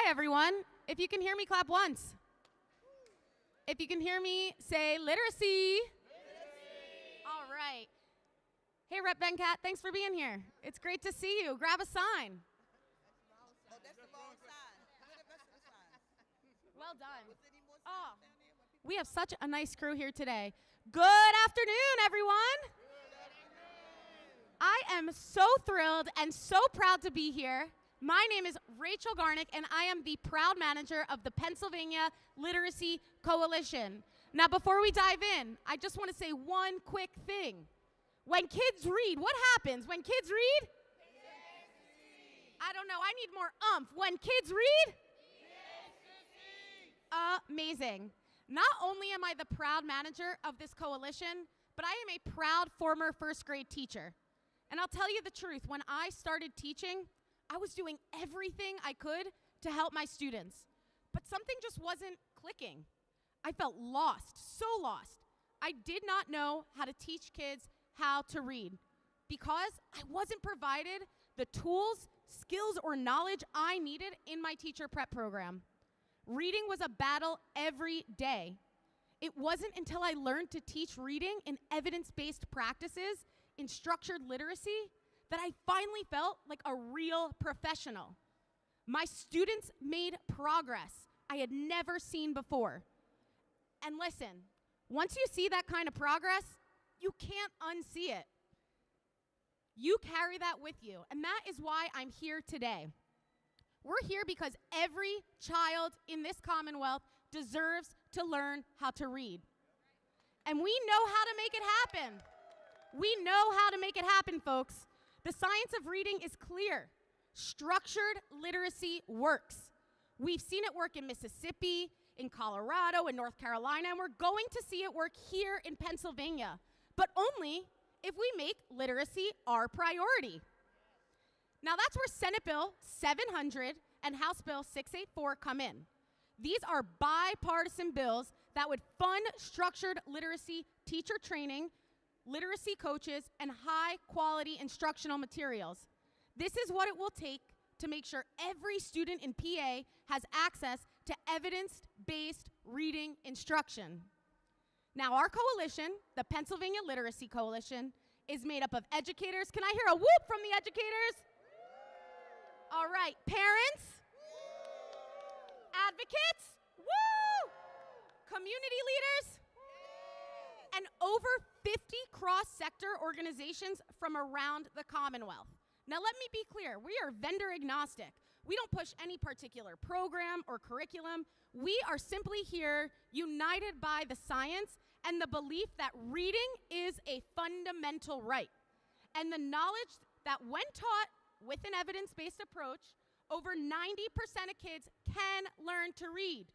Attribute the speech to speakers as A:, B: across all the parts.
A: Hi, everyone. If you can hear me, clap once. If you can hear me, say literacy. All right. Hey, Rep Venkat, thanks for being here. It's great to see you. Grab a sign.
B: Oh, that's the wrong sign. Where the rest of the signs?
A: Well done.
B: Was there any more signs
A: Oh,
B: down there?
A: we have such a nice crew here today. Good afternoon, everyone. I am so thrilled and so proud to be here. My name is Rachel Garnick, and I am the proud manager of the Pennsylvania Literacy Coalition. Now, before we dive in, I just want to say one quick thing. When kids read, what happens when kids read? I don't know, I need more umph. When kids read? Amazing. Not only am I the proud manager of this coalition, but I am a proud former first grade teacher. And I'll tell you the truth, when I started teaching, I was doing everything I could to help my students. But something just wasn't clicking. I felt lost, so lost. I did not know how to teach kids how to read because I wasn't provided the tools, skills, or knowledge I needed in my teacher prep program. Reading was a battle every day. It wasn't until I learned to teach reading in evidence-based practices in structured literacy that I finally felt like a real professional. My students made progress I had never seen before. And listen, once you see that kind of progress, you can't unsee it. You carry that with you, and that is why I'm here today. We're here because every child in this Commonwealth deserves to learn how to read. And we know how to make it happen. We know how to make it happen, folks. The science of reading is clear. Structured literacy works. We've seen it work in Mississippi, in Colorado, in North Carolina, and we're going to see it work here in Pennsylvania, but only if we make literacy our priority. Now that's where Senate Bill 700 and House Bill 684 come in. These are bipartisan bills that would fund structured literacy teacher training, literacy coaches, and high-quality instructional materials. This is what it will take to make sure every student in PA has access to evidence-based reading instruction. Now, our coalition, the Pennsylvania Literacy Coalition, is made up of educators. Can I hear a whoop from the educators? All right, parents, advocates, woo! Community leaders, and over 50 cross-sector organizations from around the Commonwealth. Now let me be clear, we are vendor agnostic. We don't push any particular program or curriculum. We are simply here united by the science and the belief that reading is a fundamental right. And the knowledge that when taught with an evidence-based approach, over 90% of kids can learn to read.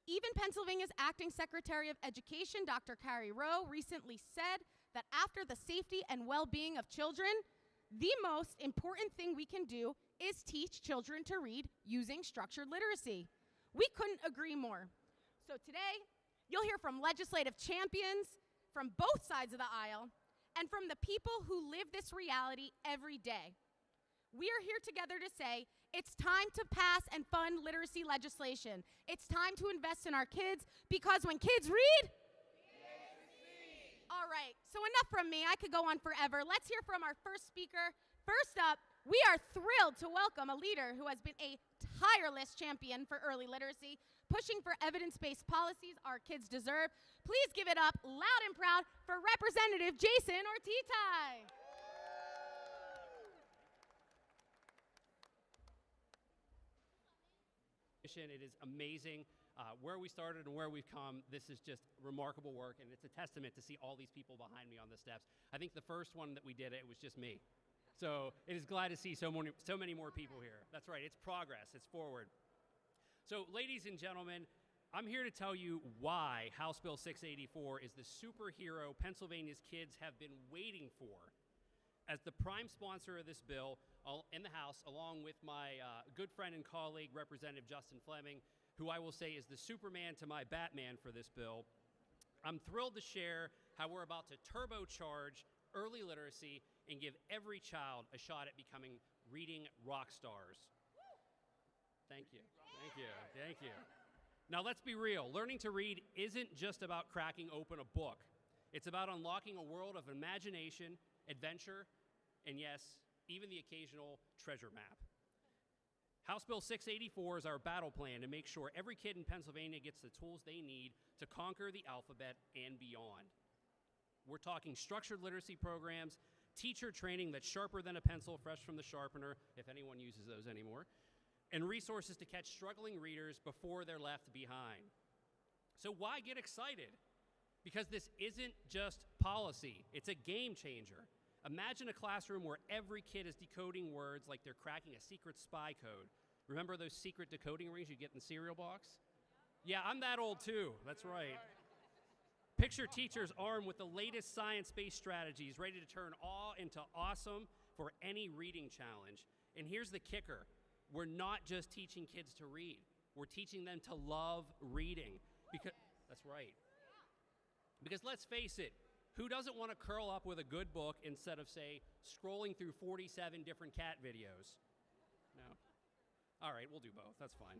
A: Even Pennsylvania's acting Secretary of Education, Dr. Carrie Rowe, recently said that after the safety and well-being of children, the most important thing we can do is teach children to read using structured literacy. We couldn't agree more. So today, you'll hear from legislative champions from both sides of the aisle and from the people who live this reality every day. We are here together to say it's time to pass and fund literacy legislation. It's time to invest in our kids because when kids read, all right, so enough from me. I could go on forever. Let's hear from our first speaker. First up, we are thrilled to welcome a leader who has been a tireless champion for early literacy, pushing for evidence-based policies our kids deserve. Please give it up loud and proud for Representative Jason Ortitay.
C: It is amazing where we started and where we've come. This is just remarkable work, and it's a testament to see all these people behind me on the steps. I think the first one that we did, it was just me. So it is glad to see so many more people here. That's right, it's progress, it's forward. So ladies and gentlemen, I'm here to tell you why House Bill 684 is the superhero Pennsylvania's kids have been waiting for. As the prime sponsor of this bill in the House, along with my good friend and colleague, Representative Justin Fleming, who I will say is the Superman to my Batman for this bill, I'm thrilled to share how we're about to turbocharge early literacy and give every child a shot at becoming reading rock stars. Thank Thank you. Thank you. Thank you. Now, let's be real. Learning to read isn't just about cracking open a book. It's about unlocking a world of imagination, adventure, and yes, even the occasional treasure map. House Bill 684 is our battle plan to make sure every kid in Pennsylvania gets the tools they need to conquer the alphabet and beyond. We're talking structured literacy programs, teacher training that's sharper than a pencil, fresh from the sharpener, if anyone uses those anymore, and resources to catch struggling readers before they're left behind. So why get excited? Because this isn't just policy, it's a game changer. Imagine a classroom where every kid is decoding words like they're cracking a secret spy code. Remember those secret decoding rings you get in the cereal box? Yeah, I'm that old too, that's right. Picture teachers armed with the latest science-based strategies, ready to turn awe into awesome for any reading challenge. And here's the kicker. We're not just teaching kids to read. We're teaching them to love reading. That's right. Because let's face it, who doesn't want to curl up with a good book instead of, say, scrolling through 47 different cat videos? No? All right, we'll do both. That's fine.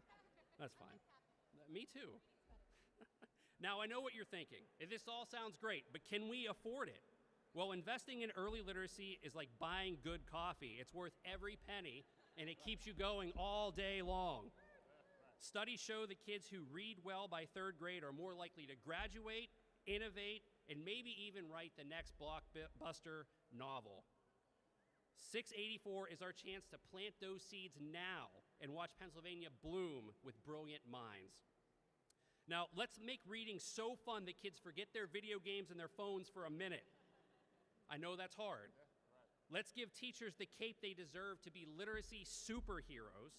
C: That's fine. Me too. Now, I know what you're thinking. This all sounds great, but can we afford it? Well, investing in early literacy is like buying good coffee. It's worth every penny, and it keeps you going all day long. Studies show that kids who read well by 3rd grade are more likely to graduate, innovate, and maybe even write the next blockbuster novel. 684 is our chance to plant those seeds now and watch Pennsylvania bloom with brilliant minds. Now, let's make reading so fun that kids forget their video games and their phones for a minute. I know that's hard. Let's give teachers the cape they deserve to be literacy superheroes,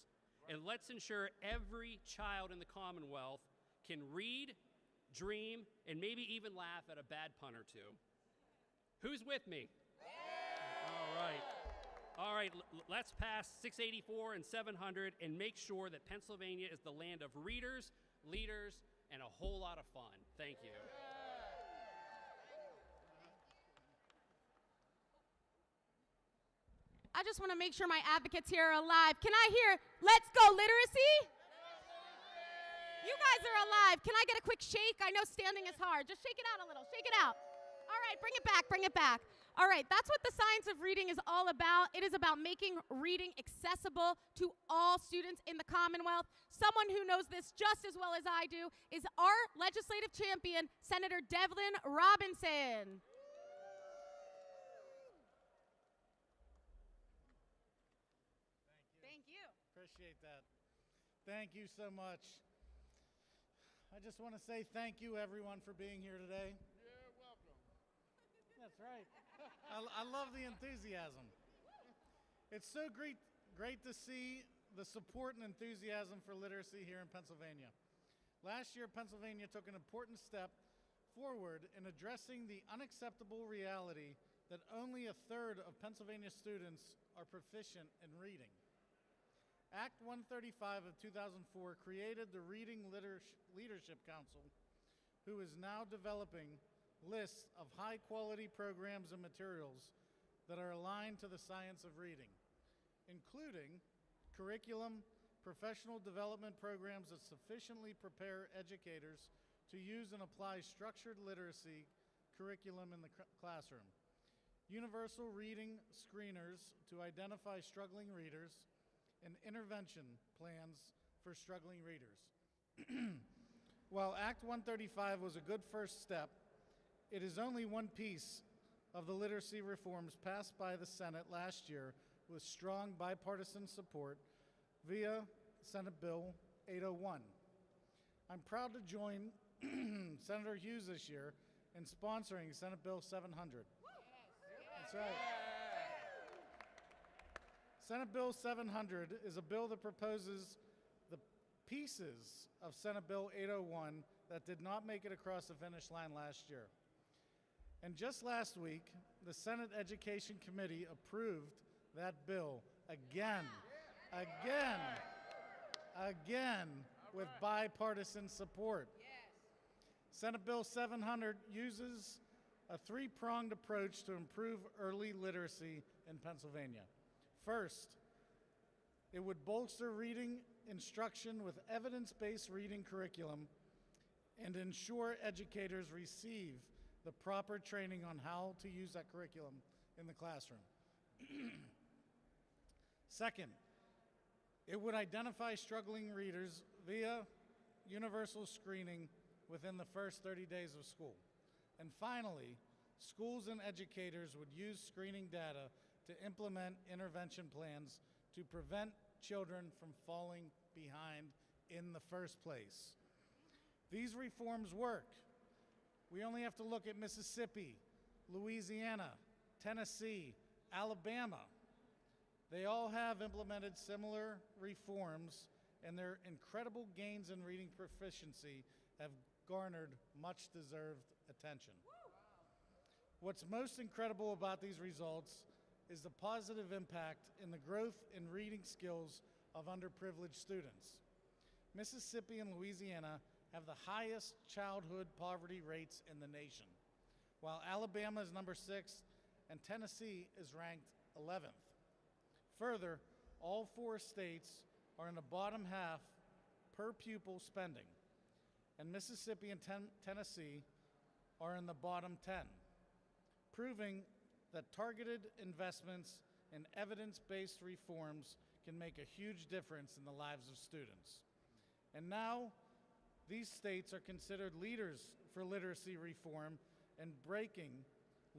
C: and let's ensure every child in the Commonwealth can read, dream, and maybe even laugh at a bad pun or two. Who's with me? All right, let's pass 684 and 700 and make sure that Pennsylvania is the land of readers, leaders, and a whole lot of fun. Thank you.
A: I just want to make sure my advocates here are alive. Can I hear, let's go literacy? You guys are alive. Can I get a quick shake? I know standing is hard. Just shake it out a little. Shake it out. All right, bring it back, bring it back. All right, that's what the science of reading is all about. It is about making reading accessible to all students in the Commonwealth. Someone who knows this just as well as I do is our legislative champion, Senator Devlin Robinson.
D: Thank you. Appreciate that. Thank you so much. I just want to say thank you, everyone, for being here today.
E: You're welcome.
D: That's right. I love the enthusiasm. It's so great to see the support and enthusiasm for literacy here in Pennsylvania. Last year, Pennsylvania took an important step forward in addressing the unacceptable reality that only a third of Pennsylvania students are proficient in reading. Act 135 of 2004 created the Reading Leadership Council, who is now developing lists of high-quality programs and materials that are aligned to the science of reading, including curriculum, professional development programs that sufficiently prepare educators to use and apply structured literacy curriculum in the classroom, universal reading screeners to identify struggling readers, and intervention plans for struggling readers. While Act 135 was a good first step, it is only one piece of the literacy reforms passed by the Senate last year with strong bipartisan support via Senate Bill 801. I'm proud to join Senator Hughes this year in sponsoring Senate Bill 700. That's right. Senate Bill 700 is a bill that proposes the pieces of Senate Bill 801 that did not make it across the finish line last year. And just last week, the Senate Education Committee approved that bill again, with bipartisan support. Senate Bill 700 uses a three-pronged approach to improve early literacy in Pennsylvania. First, It would bolster reading instruction with evidence-based reading curriculum and ensure educators receive the proper training on how to use that curriculum in the classroom. Second, it would identify struggling readers via universal screening within the first 30 days of school. And finally, schools and educators would use screening data to implement intervention plans to prevent children from falling behind in the first place. These reforms work. We only have to look at Mississippi, Louisiana, Tennessee, Alabama. They all have implemented similar reforms, and their incredible gains in reading proficiency have garnered much deserved attention. What's most incredible about these results is the positive impact in the growth in reading skills of underprivileged students. Mississippi and Louisiana have the highest childhood poverty rates in the nation, while Alabama is number 6 and Tennessee is ranked 11th. Further, all 4 states are in the bottom half per pupil spending, and Mississippi and Tennessee are in the bottom 10, proving that targeted investments and evidence-based reforms can make a huge difference in the lives of students. And now, these states are considered leaders for literacy reform and breaking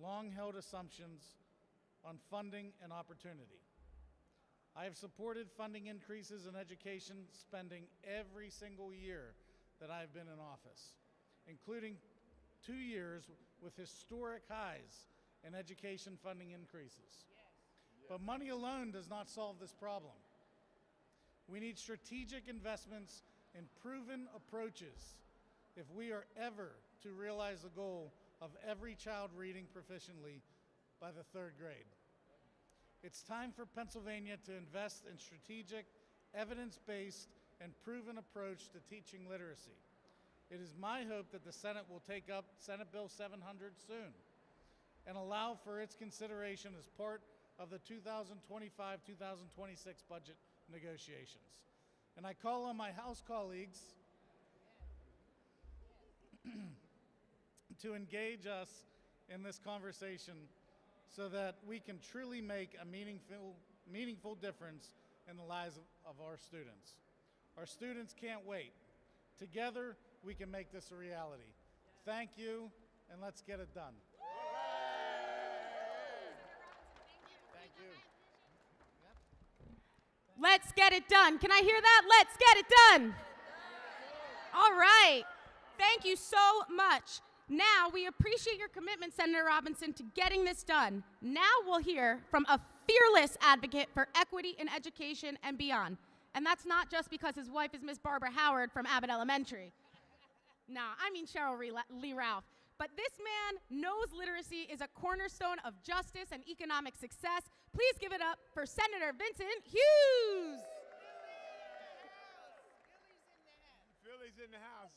D: long-held assumptions on funding and opportunity. I have supported funding increases in education spending every single year that I've been in office, including 2 years with historic highs in education funding increases. But money alone does not solve this problem. We need strategic investments and proven approaches if we are ever to realize the goal of every child reading proficiently by the 3rd grade. It's time for Pennsylvania to invest in strategic, evidence-based, and proven approach to teaching literacy. It is my hope that the Senate will take up Senate Bill 700 soon and allow for its consideration as part of the 2025-2026 budget negotiations. And I call on my House colleagues to engage us in this conversation so that we can truly make a meaningful difference in the lives of our students. Our students can't wait. Together, we can make this a reality. Thank you, and let's get it done. Thank you.
A: Let's get it done. Can I hear that? Let's get it done. All right. Thank you so much. Now, we appreciate your commitment, Senator Robinson, to getting this done. Now we'll hear from a fearless advocate for equity in education and beyond. And that's not just because his wife is Miss Barbara Howard from Abbott Elementary. Nah, I mean Cheryl Lee Ralph. But this man knows literacy is a cornerstone of justice and economic success. Please give it up for Senator Vincent Hughes.
E: Philly's in the house.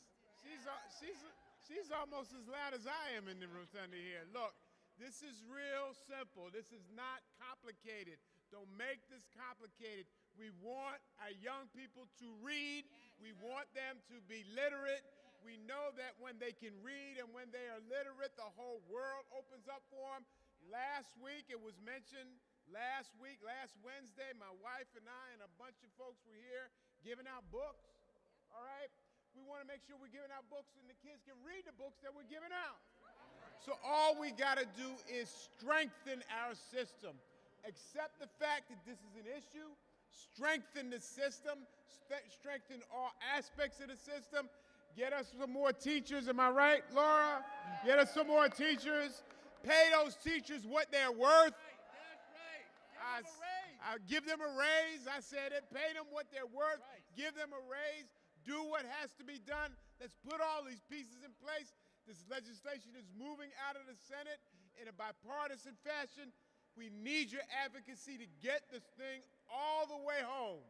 E: She's almost as loud as I am in the room under here. Look, this is real simple. This is not complicated. Don't make this complicated. We want our young people to read. We want them to be literate. We know that when they can read and when they are literate, the whole world opens up for them. Last week, it was mentioned, last Wednesday, my wife and I and a bunch of folks were here giving out books, all right? We want to make sure we're giving out books and the kids can read the books that we're giving out. So all we got to do is strengthen our system. Accept the fact that this is an issue, strengthen the system, strengthen all aspects of the system. Get us some more teachers, am I right, Laura? Get us some more teachers. Pay those teachers what they're worth. That's right. I give them a raise. I said it. Pay them what they're worth. Right. Give them a raise. Do what has to be done. Let's put all these pieces in place. This legislation is moving out of the Senate in a bipartisan fashion. We need your advocacy to get this thing all the way home.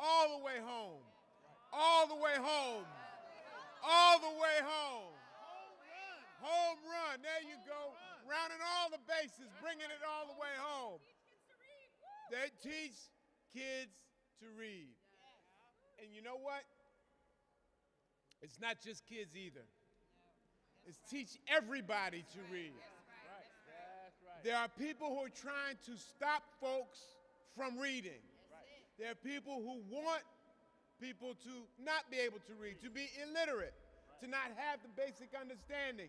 E: All the way home. All the way home. All the way home. Home run. There you go. Rounding all the bases, bringing it all the way home. They teach kids to read. And you know what? It's not just kids either. It's teach everybody to read. There are people who are trying to stop folks from reading. There are people who want people to not be able to read, to be illiterate, to not have the basic understanding.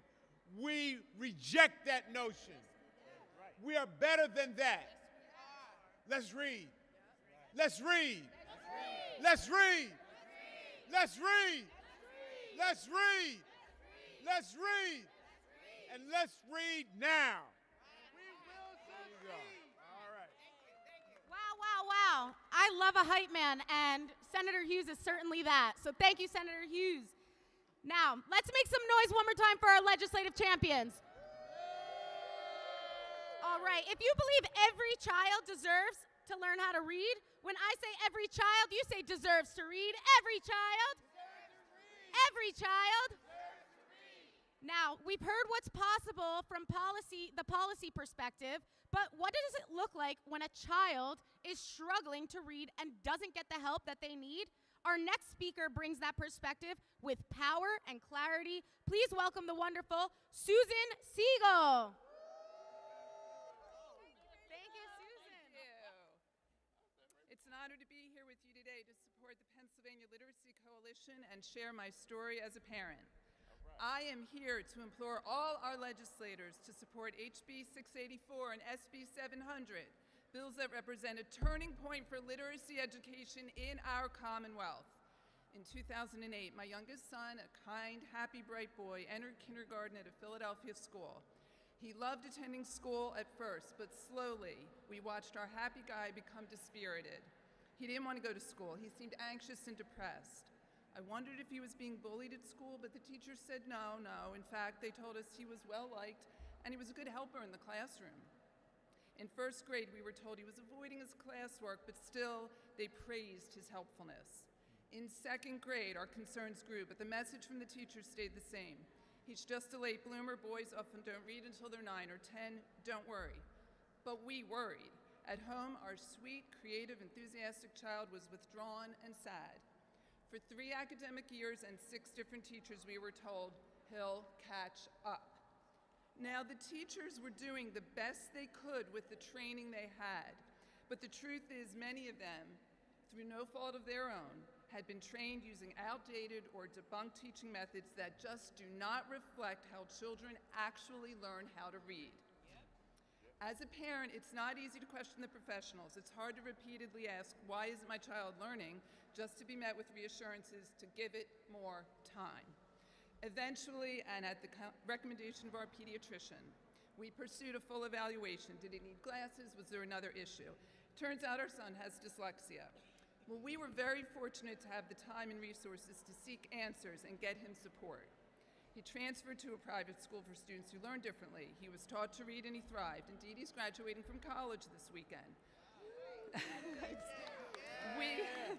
E: We reject that notion. We are better than that. Let's read. Let's read. Let's read. Let's read. Let's read. Let's read. And let's read now.
A: Wow, wow, wow. I love a hype man, and Senator Hughes is certainly that. So thank you, Senator Hughes. Now, let's make some noise one more time for our legislative champions. All right, if you believe every child deserves to learn how to read, when I say every child, you say deserves to read. Every child. Every child. Now, we've heard what's possible from the policy perspective, but what does it look like when a child is struggling to read and doesn't get the help that they need? Our next speaker brings that perspective with power and clarity. Please welcome the wonderful Susan Siegel.
F: Thank you, Susan. It's an honor to be here with you today to support the Pennsylvania Literacy Coalition and share my story as a parent. I am here to implore all our legislators to support HB 684 and SB 700, bills that represent a turning point for literacy education in our Commonwealth. In 2008, my youngest son, a kind, happy, bright boy, entered kindergarten at a Philadelphia school. He loved attending school at first, but slowly we watched our happy guy become dispirited. He didn't want to go to school. He seemed anxious and depressed. I wondered if he was being bullied at school, but the teachers said no. In fact, they told us he was well-liked and he was a good helper in the classroom. In first grade, we were told he was avoiding his classwork, but still, they praised his helpfulness. In second grade, our concerns grew, but the message from the teachers stayed the same. He's just a late bloomer. Boys often don't read until they're 9 or 10. Don't worry. But we worried. At home, our sweet, creative, enthusiastic child was withdrawn and sad. For 3 academic years and 6 different teachers, we were told, he'll catch up. Now, the teachers were doing the best they could with the training they had, but the truth is many of them, through no fault of their own, had been trained using outdated or debunked teaching methods that just do not reflect how children actually learn how to read. As a parent, it's not easy to question the professionals. It's hard to repeatedly ask, why isn't my child learning, just to be met with reassurances to give it more time. Eventually, and at the recommendation of our pediatrician, we pursued a full evaluation. Did he need glasses? Was there another issue? Turns out our son has dyslexia. Well, we were very fortunate to have the time and resources to seek answers and get him support. He transferred to a private school for students who learn differently. He was taught to read and he thrived. Indeed, he's graduating from college this weekend.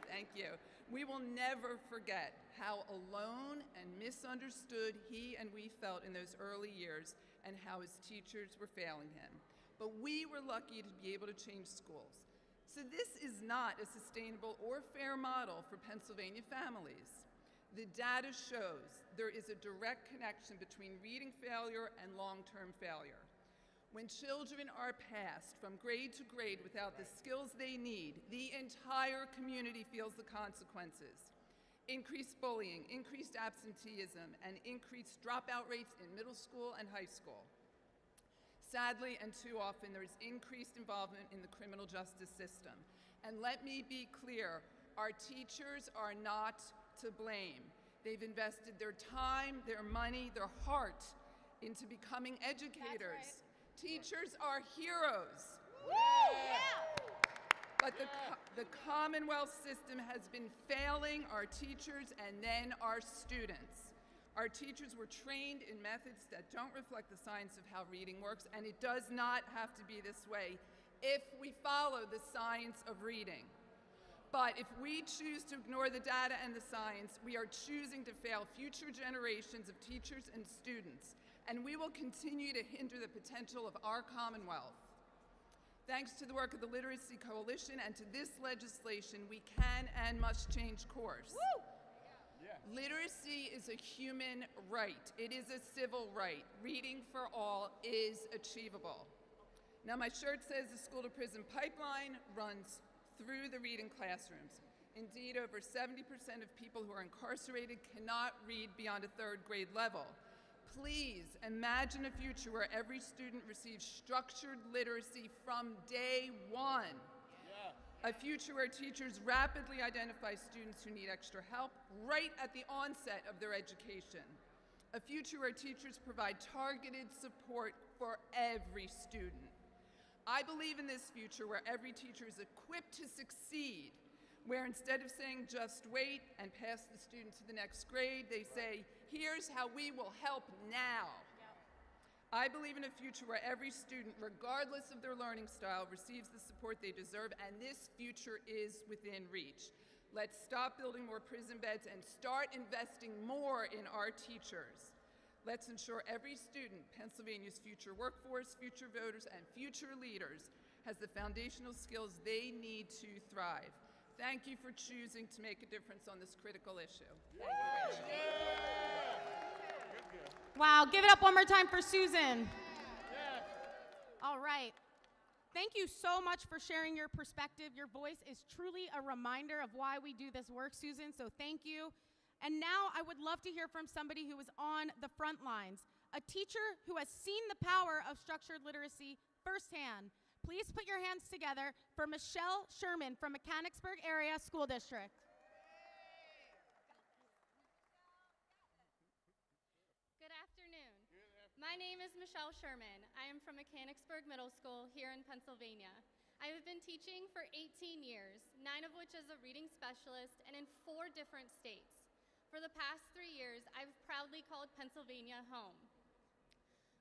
F: Thank you. We will never forget how alone and misunderstood he and we felt in those early years and how his teachers were failing him. But we were lucky to be able to change schools. So this is not a sustainable or fair model for Pennsylvania families. The data shows there is a direct connection between reading failure and long-term failure. When children are passed from grade to grade without the skills they need, the entire community feels the consequences. Increased bullying, increased absenteeism, and increased dropout rates in middle school and high school. Sadly, and too often, there is increased involvement in the criminal justice system. And let me be clear, our teachers are not to blame. They've invested their time, their money, their heart into becoming educators. Teachers are heroes. But the Commonwealth system has been failing our teachers and then our students. Our teachers were trained in methods that don't reflect the science of how reading works, and it does not have to be this way if we follow the science of reading. But if we choose to ignore the data and the science, we are choosing to fail future generations of teachers and students, and we will continue to hinder the potential of our Commonwealth. Thanks to the work of the Literacy Coalition and to this legislation, we can and must change course.
A: Woo!
F: Literacy is a human right. It is a civil right. Reading for all is achievable. Now, my shirt says the School to Prison pipeline runs through the reading classrooms. Indeed, over 70% of people who are incarcerated cannot read beyond a third grade level. Please imagine a future where every student receives structured literacy from day one. A future where teachers rapidly identify students who need extra help right at the onset of their education. A future where teachers provide targeted support for every student. I believe in this future where every teacher is equipped to succeed, where instead of saying just wait and pass the student to the next grade, they say, here's how we will help now. I believe in a future where every student, regardless of their learning style, receives the support they deserve, and this future is within reach. Let's stop building more prison beds and start investing more in our teachers. Let's ensure every student, Pennsylvania's future workforce, future voters, and future leaders, has the foundational skills they need to thrive. Thank you for choosing to make a difference on this critical issue. Thank you, Rachel.
A: Wow, give it up one more time for Susan. All right. Thank you so much for sharing your perspective. Your voice is truly a reminder of why we do this work, Susan, so thank you. And now I would love to hear from somebody who is on the front lines, a teacher who has seen the power of structured literacy firsthand. Please put your hands together for Michelle Sherman from Mechanicsburg Area School District.
G: Good afternoon. My name is Michelle Sherman. I am from Mechanicsburg Middle School here in Pennsylvania. I have been teaching for 18 years, 9 of which as a reading specialist and in 4 different states. For the past 3 years, I've proudly called Pennsylvania home.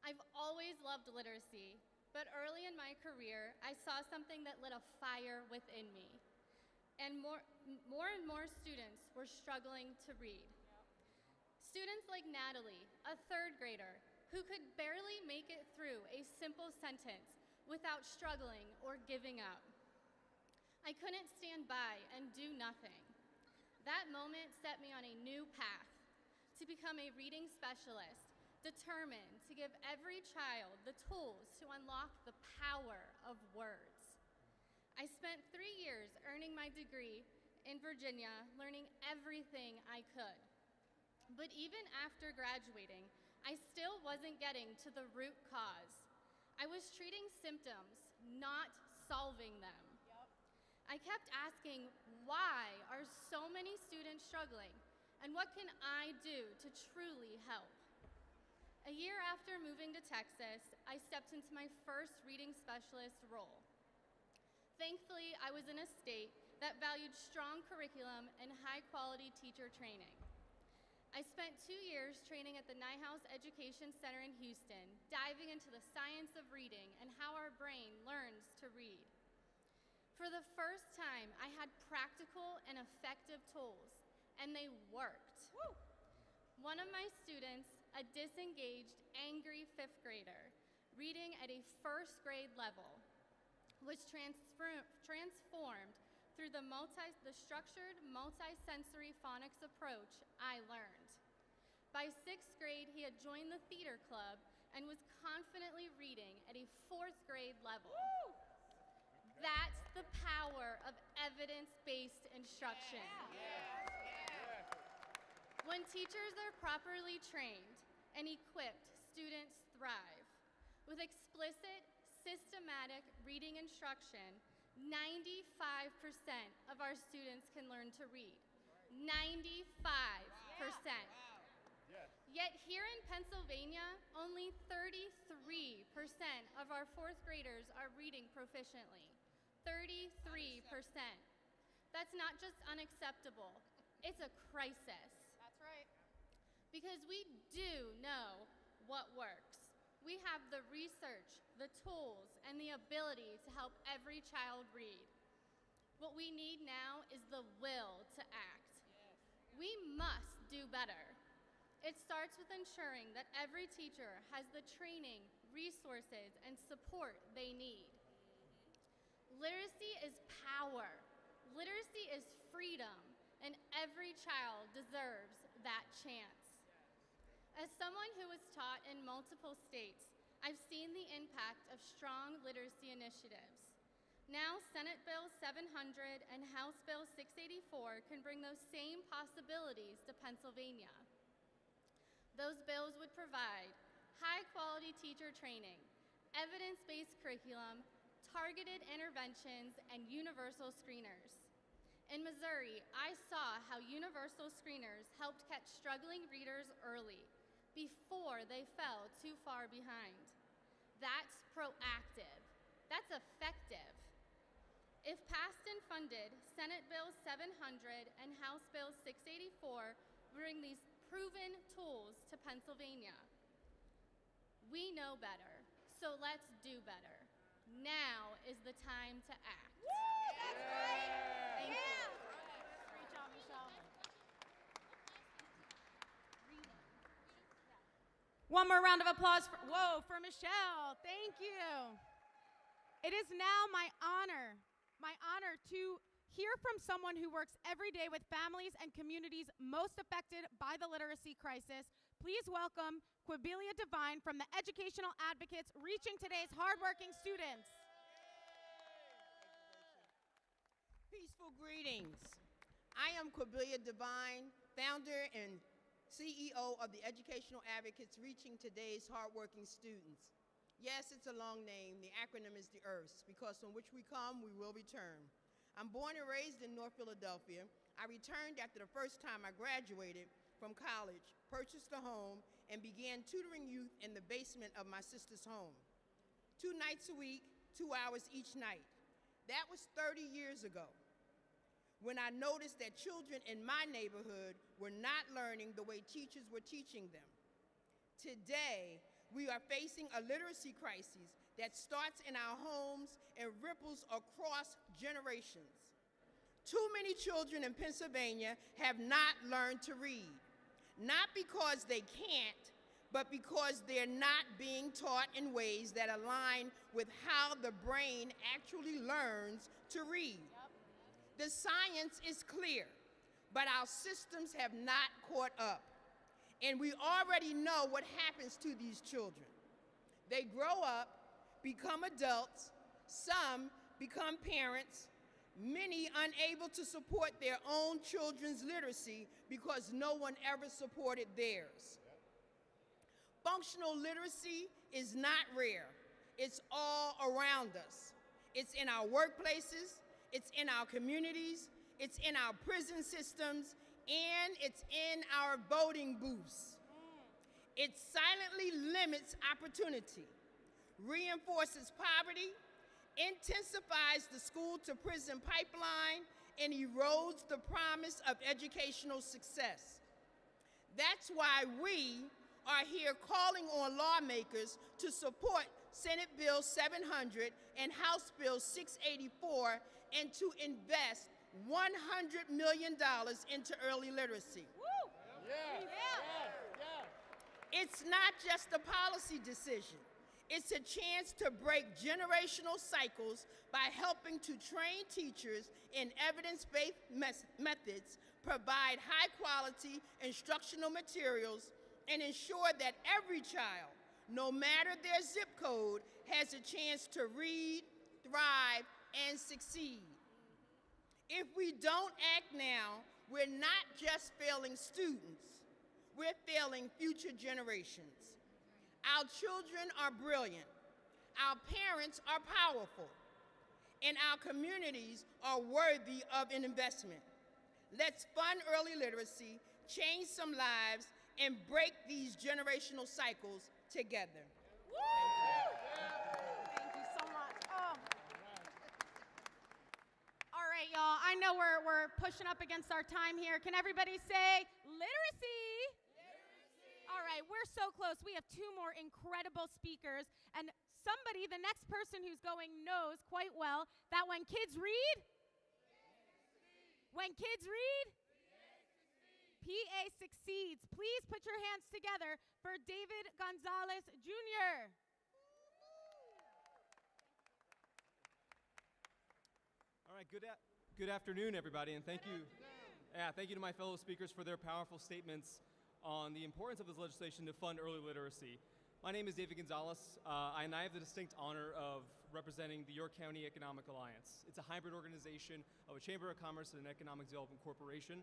G: I've always loved literacy, but early in my career, I saw something that lit a fire within me. And more and more students were struggling to read. Students like Natalie, a 3rd grader, who could barely make it through a simple sentence without struggling or giving up. I couldn't stand by and do nothing. That moment set me on a new path to become a reading specialist, determined to give every child the tools to unlock the power of words. I spent 3 years earning my degree in Virginia, learning everything I could. But even after graduating, I still wasn't getting to the root cause. I was treating symptoms, not solving them. I kept asking, why are so many students struggling? And what can I do to truly help? A year after moving to Texas, I stepped into my first reading specialist role. Thankfully, I was in a state that valued strong curriculum and high-quality teacher training. I spent 2 years training at the Nyhouse Education Center in Houston, diving into the science of reading and how our brain learns to read. For the first time, I had practical and effective tools, and they worked. Woo! One of my students, a disengaged, angry 5th grader, reading at a 1st grade level, was transformed through the structured multisensory phonics approach I learned. By 6th grade, he had joined the theater club and was confidently reading at a 4th grade level. Woo! That's the power of evidence-based instruction. When teachers are properly trained and equipped, students thrive. With explicit, systematic reading instruction, 95% of our students can learn to read. 95%. Yet here in Pennsylvania, only 33% of our 4th graders are reading proficiently. 33%. That's not just unacceptable, it's a crisis.
A: That's right.
G: Because we do know what works. We have the research, the tools, and the ability to help every child read. What we need now is the will to act. We must do better. It starts with ensuring that every teacher has the training, resources, and support they need. Literacy is power. Literacy is freedom, and every child deserves that chance. As someone who was taught in multiple states, I've seen the impact of strong literacy initiatives. Now, Senate Bill 700 and House Bill 684 can bring those same possibilities to Pennsylvania. Those bills would provide high-quality teacher training, evidence-based curriculum, targeted interventions, and universal screeners. In Missouri, I saw how universal screeners helped catch struggling readers early, before they fell too far behind. That's proactive. That's effective. If passed and funded, Senate Bill 700 and House Bill 684 bring these proven tools to Pennsylvania. We know better, so let's do better. Now is the time to act.
A: Woo, that's great.
G: Thank you.
A: Great job, Michelle. One more round of applause for Michelle. Thank you. It is now my honor to hear from someone who works every day with families and communities most affected by the literacy crisis. Please welcome Quabilia Devine from the Educational Advocates reaching today's hardworking students.
B: Peaceful greetings. I am Quabilia Devine, founder and CEO of the Educational Advocates reaching today's hardworking students. Yes, it's a long name. The acronym is the IRFs, because from which we come, we will return. I'm born and raised in North Philadelphia. I returned after the first time I graduated from college, purchased a home, and began tutoring youth in the basement of my sister's home. 2 nights a week, 2 hours each night. That was 30 years ago, when I noticed that children in my neighborhood were not learning the way teachers were teaching them. Today, we are facing a literacy crisis that starts in our homes and ripples across generations. Too many children in Pennsylvania have not learned to read, not because they can't, but because they're not being taught in ways that align with how the brain actually learns to read. The science is clear, but our systems have not caught up. And we already know what happens to these children. They grow up, become adults, some become parents, many unable to support their own children's literacy because no one ever supported theirs. Functional literacy is not rare. It's all around us. It's in our workplaces, it's in our communities, it's in our prison systems, and it's in our voting booths. It silently limits opportunity, reinforces poverty, intensifies the school-to-prison pipeline, and erodes the promise of educational success. That's why we are here calling on lawmakers to support Senate Bill 700 and House Bill 684 and to invest $100 million into early literacy.
A: Woo!
B: It's not just a policy decision. It's a chance to break generational cycles by helping to train teachers in evidence-based methods, provide high-quality instructional materials, and ensure that every child, no matter their zip code, has a chance to read, thrive, and succeed. If we don't act now, we're not just failing students, we're failing future generations. Our children are brilliant, our parents are powerful, and our communities are worthy of an investment. Let's fund early literacy, change some lives, and break these generational cycles together.
A: Woo! Thank you so much. Oh. All right, y'all. I know we're pushing up against our time here. Can everybody say literacy? All right, we're so close. We have 2 more incredible speakers, and somebody, the next person who's going, knows quite well that when kids read, PA succeeds. Please put your hands together for David Gonzalez Jr.
H: Good afternoon, everybody, and thank you. Yeah, thank you to my fellow speakers for their powerful statements on the importance of this legislation to fund early literacy. My name is David Gonzalez, and I have the distinct honor of representing the York County Economic Alliance. It's a hybrid organization of a Chamber of Commerce and an Economic Development Corporation,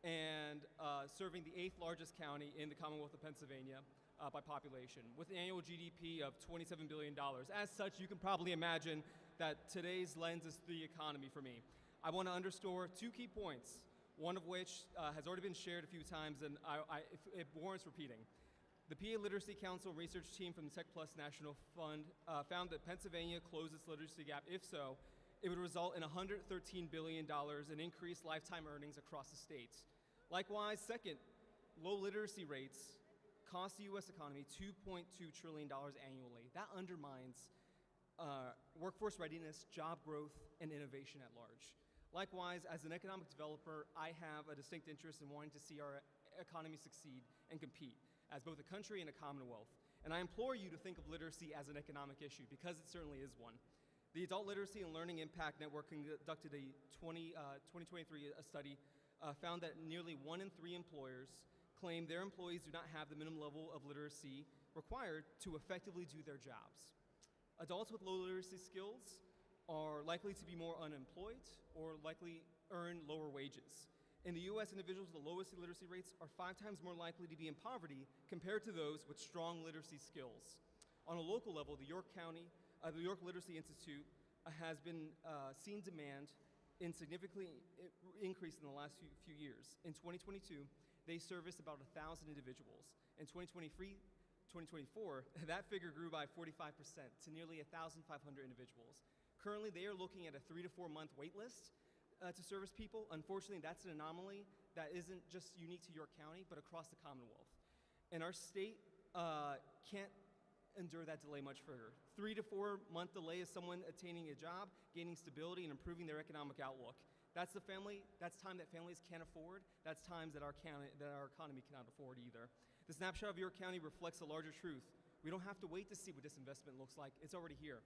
H: and serving the 8th largest county in the Commonwealth of Pennsylvania by population, with an annual GDP of $27 billion. As such, you can probably imagine that today's lens is the economy for me. I want to underscore 2 key points, one of which has already been shared a few times, and it warrants repeating. The PA Literacy Council research team from the Tech Plus National Fund found that Pennsylvania closed its literacy gap. If so, it would result in $113 billion in increased lifetime earnings across the state. Likewise, second, low literacy rates cost the U.S. economy $2.2 trillion annually. That undermines workforce readiness, job growth, and innovation at large. Likewise, as an economic developer, I have a distinct interest in wanting to see our economy succeed and compete as both a country and a commonwealth. And I implore you to think of literacy as an economic issue, because it certainly is one. The Adult Literacy and Learning Impact Network conducted a 2023 study found that nearly 1 in 3 employers claim their employees do not have the minimum level of literacy required to effectively do their jobs. Adults with low literacy skills are likely to be more unemployed or likely earn lower wages. In the U.S., individuals with the lowest literacy rates are 5 times more likely to be in poverty compared to those with strong literacy skills. On a local level, the York Literacy Institute has been seen demand in significantly increase in the last few years. In 2022, they serviced about 1,000 individuals. In 2024, that figure grew by 45% to nearly 1,500 individuals. Currently, they are looking at a 3 to 4 month wait list to service people. Unfortunately, that's an anomaly that isn't just unique to York County, but across the Commonwealth. And our state can't endure that delay much further. 3 to 4 month delay is someone attaining a job, gaining stability, and improving their economic outlook. That's time that families can't afford. That's times that our economy cannot afford either. The snapshot of York County reflects a larger truth. We don't have to wait to see what disinvestment looks like. It's already here.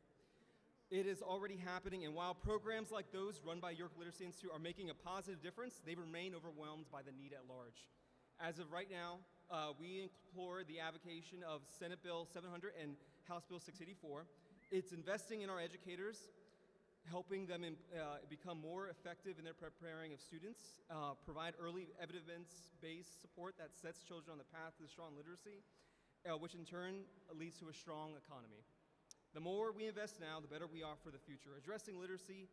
H: It is already happening, and while programs like those run by York Literacy Institute are making a positive difference, they remain overwhelmed by the need at large. As of right now, we implore the avocation of Senate Bill 700 and House Bill 684. It's investing in our educators, helping them become more effective in their preparing of students, provide early evidence-based support that sets children on the path to strong literacy, which in turn leads to a strong economy. The more we invest now, the better we are for the future. Addressing literacy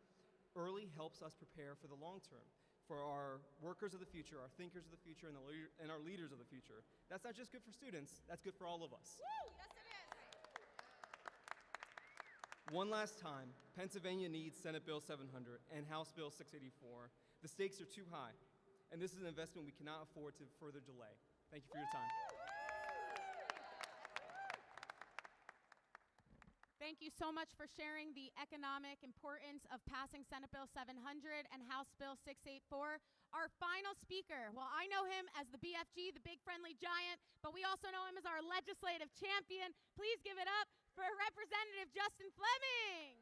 H: early helps us prepare for the long term, for our workers of the future, our thinkers of the future, and our leaders of the future. That's not just good for students, that's good for all of us.
A: Woo! Yes, it is.
H: One last time, Pennsylvania needs Senate Bill 700 and House Bill 684. The stakes are too high, and this is an investment we cannot afford to further delay. Thank you for your time.
A: Thank you so much for sharing the economic importance of passing Senate Bill 700 and House Bill 684. Our final speaker, well, I know him as the BFG, the Big Friendly Giant, but we also know him as our legislative champion. Please give it up for Representative Justin Fleming.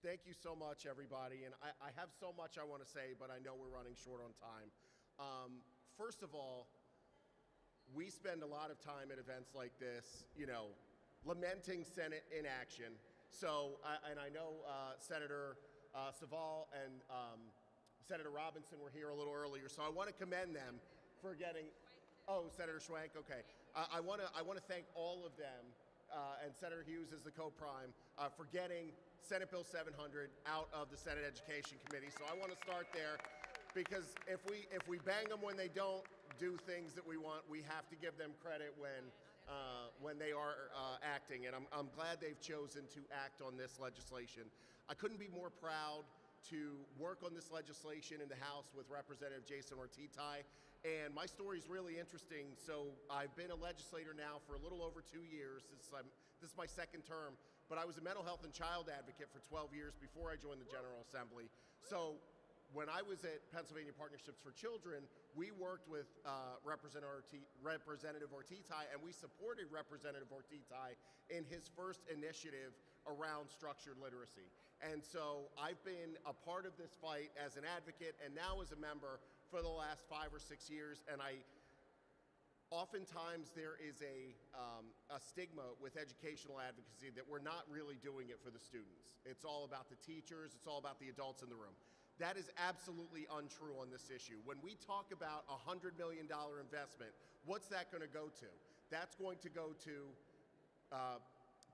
I: Thank you so much, everybody. And I have so much I want to say, but I know we're running short on time. First of all, we spend a lot of time at events like this, lamenting Senate inaction. So, and I know Senator Saval and Senator Robinson were here a little earlier, so I want to commend them for getting, Senator Schwank, okay. I want to thank all of them, and Senator Hughes is the co-prime, for getting Senate Bill 700 out of the Senate Education Committee. So I want to start there. Because if we bang them when they don't do things that we want, we have to give them credit when they are acting. And I'm glad they've chosen to act on this legislation. I couldn't be more proud to work on this legislation in the House with Representative Jason Ortitay. And my story is really interesting. So I've been a legislator now for a little over 2 years. This is my second term. But I was a mental health and child advocate for 12 years before I joined the General Assembly. So when I was at Pennsylvania Partnerships for Children, we worked with Representative Ortitay, and we supported Representative Ortitay in his first initiative around structured literacy. And so I've been a part of this fight as an advocate and now as a member for the last 5 or 6 years, and oftentimes there is a stigma with educational advocacy that we're not really doing it for the students. It's all about the teachers, it's all about the adults in the room. That is absolutely untrue on this issue. When we talk about a $100 million investment, what's that going to go to? That's going to go to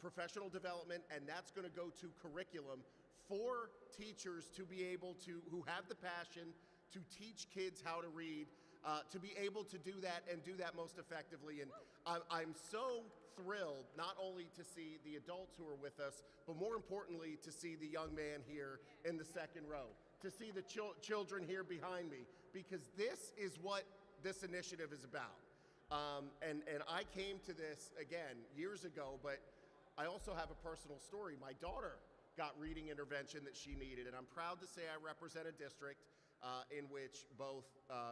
I: professional development, and that's going to go to curriculum for teachers to be able to, who have the passion to teach kids how to read, to be able to do that and do that most effectively. And I'm so thrilled not only to see the adults who are with us, but more importantly to see the young man here in the second row, to see the children here behind me, because this is what this initiative is about. And I came to this, again, years ago, but I also have a personal story. My daughter got reading intervention that she needed, and I'm proud to say I represent a district in which both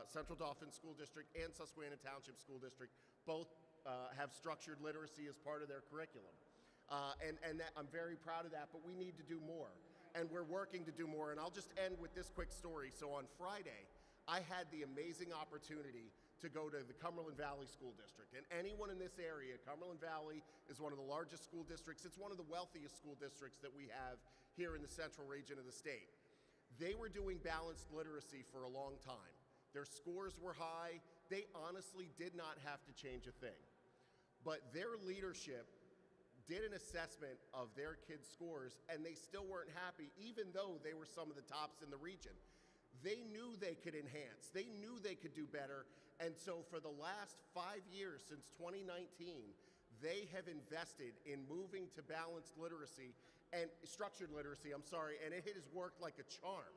I: Central Dauphin School District and Susquehanna Township School District both have structured literacy as part of their curriculum. And I'm very proud of that, but we need to do more. And we're working to do more. And I'll just end with this quick story. So on Friday, I had the amazing opportunity to go to the Cumberland Valley School District. And anyone in this area, Cumberland Valley is one of the largest school districts. It's one of the wealthiest school districts that we have here in the central region of the state. They were doing balanced literacy for a long time. Their scores were high. They honestly did not have to change a thing. But their leadership did an assessment of their kids' scores, and they still weren't happy, even though they were some of the tops in the region. They knew they could enhance. They knew they could do better. And so for the last 5 years, since 2019, they have invested in moving to balanced literacy and structured literacy, and it has worked like a charm.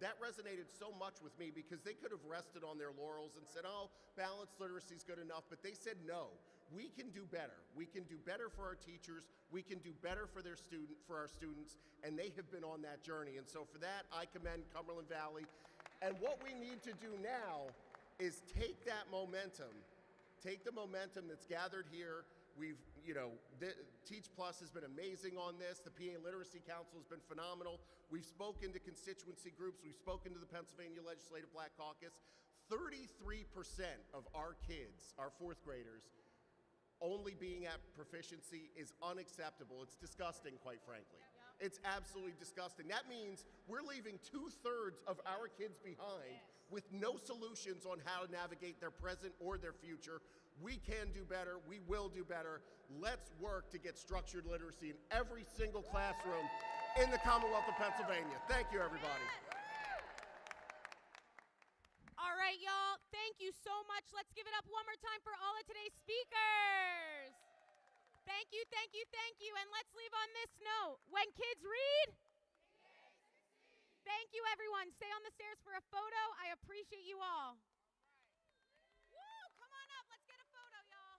I: That resonated so much with me, because they could have rested on their laurels and said, oh, balanced literacy is good enough, but they said, no, we can do better. We can do better for our teachers, we can do better for our students, and they have been on that journey. And so for that, I commend Cumberland Valley. And what we need to do now is take that momentum, take the momentum that's gathered here. Teach Plus has been amazing on this. The PA Literacy Council has been phenomenal. We've spoken to constituency groups. We've spoken to the Pennsylvania Legislative Black Caucus. 33% of our kids, our fourth graders, only being at proficiency is unacceptable. It's disgusting, quite frankly. It's absolutely disgusting. That means we're leaving 2/3 of our kids behind with no solutions on how to navigate their present or their future. We can do better. We will do better. Let's work to get structured literacy in every single classroom in the Commonwealth of Pennsylvania. Thank you, everybody.
A: All right, y'all. Thank you so much. Let's give it up one more time for all of today's speakers. Thank you, thank you, thank you. And let's leave on this note. When kids read, thank you, everyone. Stay on the stairs for a photo. I appreciate you all.